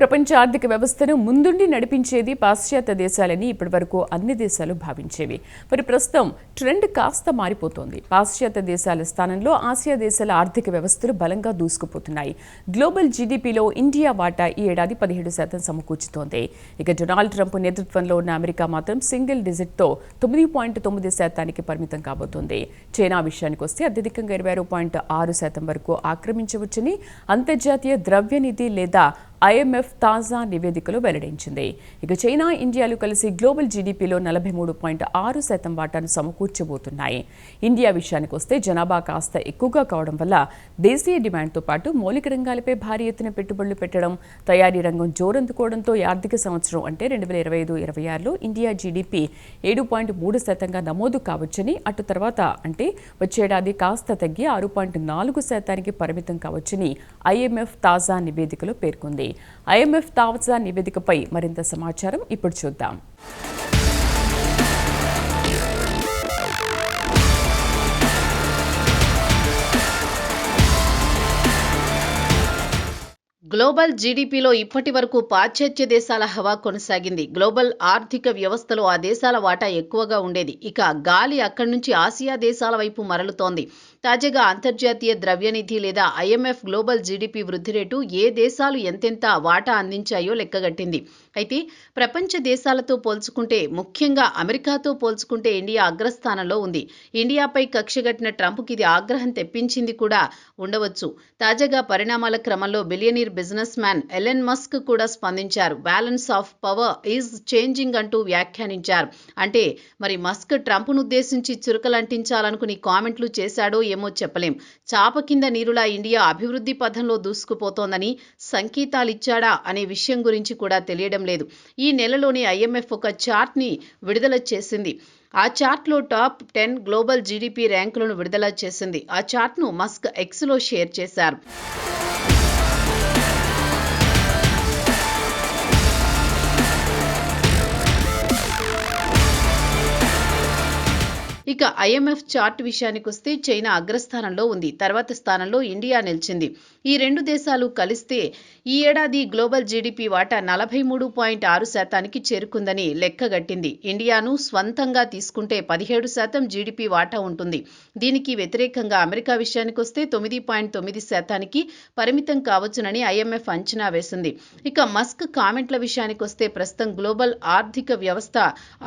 ప్రపంచ ఆర్థిక వ్యవస్థను ముందుండి నడిపించేది పాశ్చాత్య దేశాలని ఇప్పటివరకు అన్ని దేశాలు భావించేవి. మరి ప్రస్తుతం ట్రెండ్ కాస్త మారిపోతోంది. పాశ్చాత్య దేశాల స్థానంలో ఆసియా దేశాల ఆర్థిక వ్యవస్థలు బలంగా దూసుకుపోతున్నాయి. గ్లోబల్ జీడీపీలో ఇండియా వాటా ఈ ఏడాది 17% సమకూర్చుతోంది. ఇక డొనాల్డ్ ట్రంప్ నేతృత్వంలో ఉన్న అమెరికా మాత్రం సింగిల్ డిజిట్తో 9.9% పరిమితం కాబోతోంది. చైనా విషయానికి వస్తే అత్యధికంగా 26.6% వరకు ఆక్రమించవచ్చని అంతర్జాతీయ ద్రవ్యనిధి లేదా IMF తాజా నివేదికలో వెల్లడించింది. ఇక చైనా, ఇండియాలు కలిసి గ్లోబల్ జీడీపీలో 43.6% వాటాను సమకూర్చబోతున్నాయి. ఇండియా విషయానికి వస్తే జనాభా కాస్త ఎక్కువగా కావడం వల్ల దేశీయ డిమాండ్తో పాటు మౌలిక రంగాలపై భారీ ఎత్తున పెట్టుబడులు పెట్టడం, తయారీ రంగం జోరందుకోవడంతో ఈ ఆర్థిక సంవత్సరం అంటే 2025-26లో ఇండియా జీడీపీ 7.3%గా నమోదు కావచ్చని, అటు తర్వాత అంటే వచ్చేడాది కాస్త తగ్గి 6.4%కి పరిమితం కావచ్చని IMF తాజా నివేదికలో పేర్కొంది. IMF తాజా నివేదికపై మరింత సమాచారం ఇప్పుడు చూద్దాం. గ్లోబల్ జీడీపీలో ఇప్పటి వరకు పాశ్చాత్య దేశాల హవా కొనసాగింది. గ్లోబల్ ఆర్థిక వ్యవస్థలో ఆ దేశాల వాటా ఎక్కువగా ఉండేది. ఇక గాలి అక్కడి నుంచి ఆసియా దేశాల వైపు మరలుతోంది. తాజాగా అంతర్జాతీయ ద్రవ్యనిధి లేదా IMF గ్లోబల్ జీడీపీ వృద్ధి రేటు ఏ దేశాలు ఎంతెంత వాటా అందించాయో లెక్కగట్టింది. అయితే ప్రపంచ దేశాలతో పోల్చుకుంటే, ముఖ్యంగా అమెరికాతో పోల్చుకుంటే ఇండియా అగ్రస్థానంలో ఉంది. ఇండియాపై కక్షగట్టిన ట్రంప్కి ఇది ఆగ్రహం తెప్పించింది కూడా ఉండవచ్చు. తాజాగా పరిణామాల క్రమంలో billionaire business man Elon Musk కూడా స్పందించారు. Balance of power is changing అంటూ వ్యాఖ్యానించారు. అంటే మరి మస్క్ ట్రంప్ను ఉద్దేశించి చురకలంటించాలనుకుని కామెంట్లు చేశాడో ఏమో చెప్పలేం. చాప కింద నీరులా ఇండియా అభివృద్ధి పథంలో దూసుకుపోతోందని సంకేతాలిచ్చాడా అనే విషయం గురించి కూడా తెలియడం లేదు. ఈ నెలలోనే IMF ఒక చార్ట్ని విడుదల చేసింది. ఆ చార్ట్లో టాప్ 10 గ్లోబల్ జీడీపీ ర్యాంకులను విడుదల చేసింది. ఆ చార్ట్ను మస్క్ ఎక్స్లో షేర్ చేశారు. ఇక IMF చార్ట్ విషయానికి వస్తే చైనా అగ్రస్థానంలో ఉంది. తర్వాత స్థానంలో ఇండియా నిలిచింది. ఈ రెండు దేశాలు కలిస్తే ఈ ఏడాది గ్లోబల్ జీడీపీ వాటా 43.6%కి చేరుకుందని లెక్కగట్టింది. ఇండియాను స్వంతంగా తీసుకుంటే 17% జీడీపీ వాటా ఉంటుంది. దీనికి వ్యతిరేకంగా అమెరికా విషయానికి వస్తే 9.9%కి పరిమితం కావచ్చునని IMF అంచనా వేసింది. ఇక మస్క్ కామెంట్ల విషయానికి వస్తే ప్రస్తుతం గ్లోబల్ ఆర్థిక వ్యవస్థ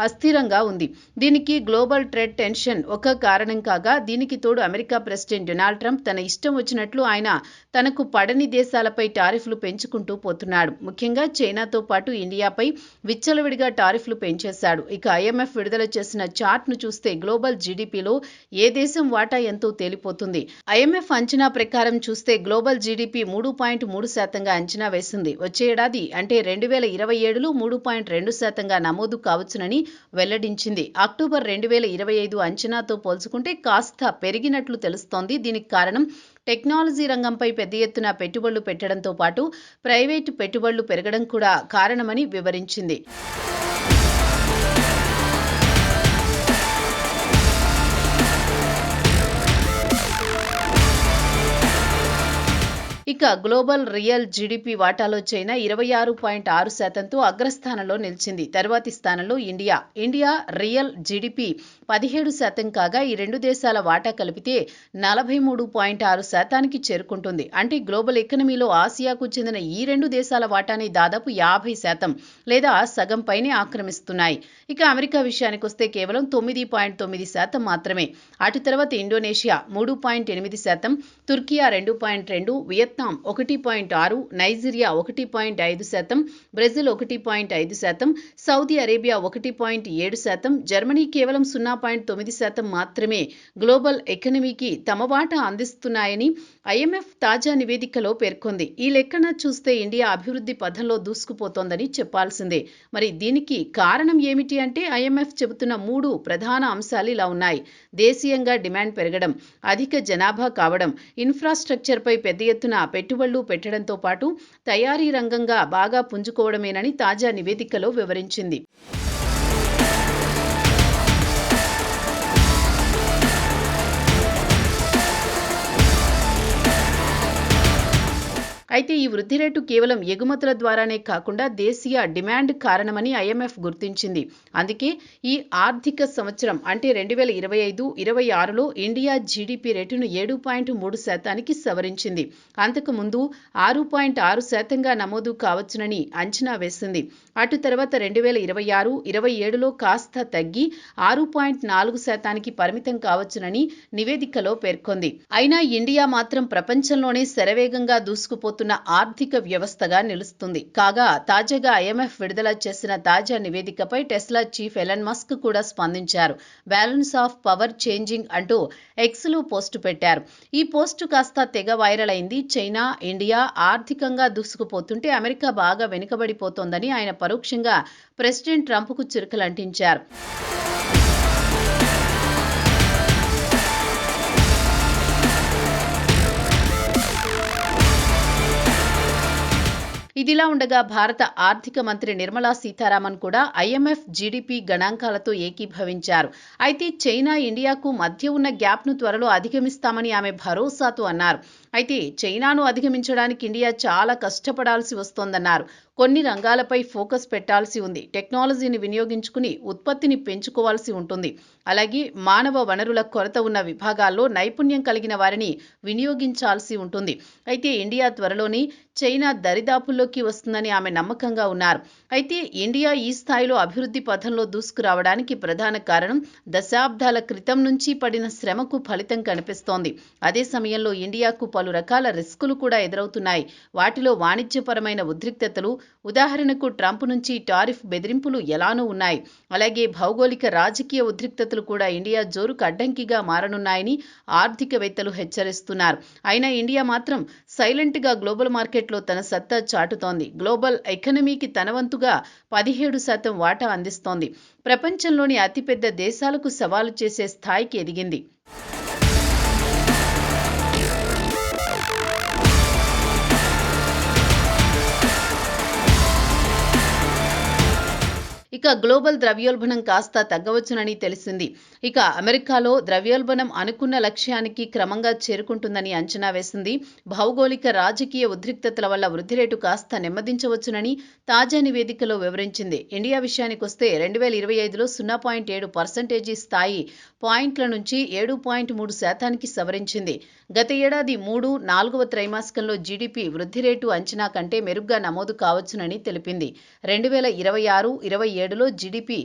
అస్థిరంగా ఉంది. దీనికి గ్లోబల్ ట్రేడ్ టెన్షన్ ఒక కారణం కాగా, దీనికి తోడు అమెరికా ప్రెసిడెంట్ డొనాల్డ్ ట్రంప్ తన ఇష్టం వచ్చినట్లు ఆయన తనకు పడని దేశాలపై టారిఫ్లు పెంచుకుంటూ పోతున్నాడు. ముఖ్యంగా చైనాతో పాటు ఇండియాపై విచ్చలవిడిగా టారిఫ్లు పెంచేశాడు. ఇక IMF విడుదల చేసిన చార్ట్ను చూస్తే గ్లోబల్ జీడీపీలో ఏ దేశం వాటా ఎంతో తేలిపోతుంది. IMF అంచనా ప్రకారం చూస్తే గ్లోబల్ జీడీపీ 3.3%గా అంచనా వేసింది. వచ్చే ఏడాది అంటే 2027లో 3.2%గా నమోదు కావచ్చునని వెల్లడించింది. అక్టోబర్ 2025 అంచనాతో పోల్చుకుంటే కాస్త పెరిగినట్లు తెలుస్తోంది. దీనికి కారణం టెక్నాలజీ రంగంపై పెద్ద ఎత్తున పెట్టుబడులు పెట్టడంతో పాటు ప్రైవేటు పెట్టుబడులు పెరగడం కూడా కారణమని వివరించింది. ఇక గ్లోబల్ రియల్ జీడీపీ వాటాలో చైనా 26.6%తో అగ్రస్థానంలో నిలిచింది. తర్వాతి స్థానంలో ఇండియా రియల్ జీడీపీ 17% కాగా, ఈ రెండు దేశాల వాటా కలిపితే 43.6%కి చేరుకుంటుంది. అంటే గ్లోబల్ ఎకనమీలో ఆసియాకు చెందిన ఈ రెండు దేశాల వాటాని దాదాపు 50% లేదా సగం పైనే ఆక్రమిస్తున్నాయి. ఇక అమెరికా విషయానికి వస్తే కేవలం 9.9% మాత్రమే. అటు తర్వాత Indonesia 3.8%, Turkiye 2.2%, Vietnam 1.6%, Nigeria 1.5%, Brazil 1.5%, Saudi Arabia 1.7%, Germany కేవలం 0.9% మాత్రమే గ్లోబల్ ఎకనమీకి తమ వాటా అందిస్తున్నాయని IMF తాజా నివేదికలో పేర్కొంది. ఈ లెక్కన చూస్తే ఇండియా అభివృద్ధి పథంలో దూసుకుపోతోందని చెప్పాల్సిందే. మరి దీనికి కారణం ఏమిటి అంటే IMF చెబుతున్న 3 ప్రధాన అంశాలు ఇలా ఉన్నాయి. దేశీయంగా డిమాండ్ పెరగడం, అధిక జనాభా కావడం, ఇన్ఫ్రాస్ట్రక్చర్పై పెద్ద ఎత్తున పెట్టుబడులు పెట్టడంతో పాటు తయారీ రంగంగా బాగా పుంజుకోవడమేనని తాజా నివేదికలో వివరించింది. అయితే ఈ వృద్ధి రేటు కేవలం ఎగుమతుల ద్వారానే కాకుండా దేశీయ డిమాండ్ కారణమని ఐఎంఎఫ్ గుర్తించింది. అందుకే ఈ ఆర్థిక సంవత్సరం అంటే 2025-26లో ఇండియా జీడీపీ రేటును 7.3% సవరించింది. అంతకుముందు 6.6%గా నమోదు కావచ్చునని అంచనా వేసింది. అటు తర్వాత 2026-27లో కాస్త తగ్గి 6.4%కి పరిమితం కావచ్చునని నివేదికలో పేర్కొంది. అయినా ఇండియా మాత్రం ప్రపంచంలోనే శరవేగంగా దూసుకుపోతున్న ఆర్థిక వ్యవస్థగా నిలుస్తుంది. కాగా తాజాగా ఐఎంఎఫ్ విడుదల చేసిన తాజా నివేదికపై టెస్లా చీఫ్ ఎలన్ మస్క్ కూడా స్పందించారు. బ్యాలెన్స్ ఆఫ్ పవర్ చేంజింగ్ అంటూ ఎక్స్లో పోస్టు పెట్టారు. ఈ పోస్టు కాస్త తెగ వైరల్ అయింది. చైనా, ఇండియా ఆర్థికంగా దూసుకుపోతుంటే అమెరికా బాగా వెనుకబడిపోతోందని ఆయన పరోక్షంగా ప్రెసిడెంట్ ట్రంప్కు చురకలంటించారు. ఇదిలా ఉండగా భారత ఆర్థిక మంత్రి నిర్మలా సీతారామన్ కూడా ఐఎంఎఫ్ జీడీపీ గణాంకాలతో ఏకీభవించారు. అయితే చైనా, ఇండియాకు మధ్య ఉన్న గ్యాప్ను త్వరలో అధిగమిస్తామని ఆమె భరోసాతో అన్నారు. అయితే చైనాను అధిగమించడానికి ఇండియా చాలా కష్టపడాల్సి వస్తోందన్నారు. కొన్ని రంగాలపై ఫోకస్ పెట్టాల్సి ఉంది. టెక్నాలజీని వినియోగించుకుని ఉత్పత్తిని పెంచుకోవాల్సి ఉంటుంది. అలాగే మానవ వనరుల కొరత ఉన్న విభాగాల్లో నైపుణ్యం కలిగిన వారిని వినియోగించాల్సి ఉంటుంది. అయితే ఇండియా త్వరలోనే చైనా దరిదాపుల్లోకి వస్తుందని ఆమె నమ్మకంగా ఉన్నారు. అయితే ఇండియా ఈ స్థాయిలో అభివృద్ధి పథంలో దూసుకురావడానికి ప్రధాన కారణం దశాబ్దాల క్రితం నుంచి పడిన శ్రమకు ఫలితం కనిపిస్తోంది. అదే సమయంలో ఇండియాకు పలు రకాల రిస్కులు కూడా ఎదురవుతున్నాయి. వాటిలో వాణిజ్యపరమైన ఉద్రిక్తతలు, ఉదాహరణకు ట్రంప్ నుంచి టారిఫ్ బెదిరింపులు ఎలానూ ఉన్నాయి. అలాగే భౌగోళిక రాజకీయ ఉద్రిక్తతలు కూడా ఇండియా జోరుకు అడ్డంకిగా మారనున్నాయని ఆర్థికవేత్తలు హెచ్చరిస్తున్నారు. అయినా ఇండియా మాత్రం సైలెంట్గా గ్లోబల్ మార్కెట్లో తన సత్తా చాటుతోంది. గ్లోబల్ ఎకానమీకి తన వంతుగా 17% వాటా అందిస్తోంది. ప్రపంచంలోని అతిపెద్ద దేశాలకు సవాలు చేసే స్థాయికి ఎదిగింది. ఇక గ్లోబల్ ద్రవ్యోల్బణం కాస్త తగ్గవచ్చునని తెలిసింది. ఇక అమెరికాలో ద్రవ్యోల్బణం అనుకున్న లక్ష్యానికి క్రమంగా చేరుకుంటుందని అంచనా వేసింది. భౌగోళిక రాజకీయ ఉద్రిక్తతల వల్ల వృద్ధి రేటు కాస్త నెమ్మదించవచ్చునని తాజా నివేదికలో వివరించింది. ఇండియా విషయానికొస్తే 2025లో 0.7% స్థాయి పాయింట్ల నుంచి 7.3%కి సవరించింది. గత ఏడాది 3-4వ త్రైమాసికంలో జీడీపీ వృద్ధి రేటు అంచనా కంటే మెరుగ్గా నమోదు కావచ్చునని తెలిపింది. 2026-27లో జీడీపీ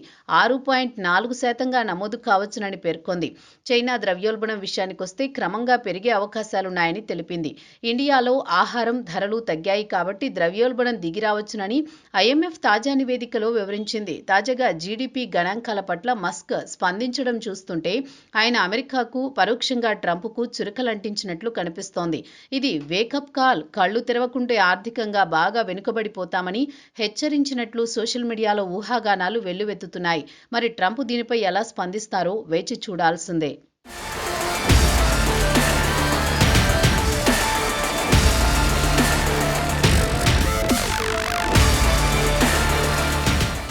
6.4%గా నమోదు కావచ్చునని పేర్కొంది. చైనా ద్రవ్యోల్బణం విషయానికొస్తే క్రమంగా పెరిగే అవకాశాలున్నాయని తెలిపింది. ఇండియాలో ఆహారం ధరలు తగ్గాయి కాబట్టి ద్రవ్యోల్బణం దిగిరావచ్చునని ఐఎంఎఫ్ తాజా నివేదికలో వివరించింది. తాజాగా జీడీపీ గణాంకాల పట్ల మస్క్ స్పందించడం చూస్తుంటే ఆయన అమెరికాకు, పరోక్షంగా ట్రంప్కు చురకలంటించినట్లు కనిపిస్తోంది. ఇది వేకప్ కాల్. కళ్లు తెరవకుంటే ఆర్థికంగా బాగా వెనుకబడిపోతామని హెచ్చరించినట్లు సోషల్ మీడియాలో ఊహాగానాలు వెల్లువెత్తుతున్నాయి. మరి ట్రంప్ దీనిపై ఎలా స్పందిస్తారో వేచి చూడాల్సిందే.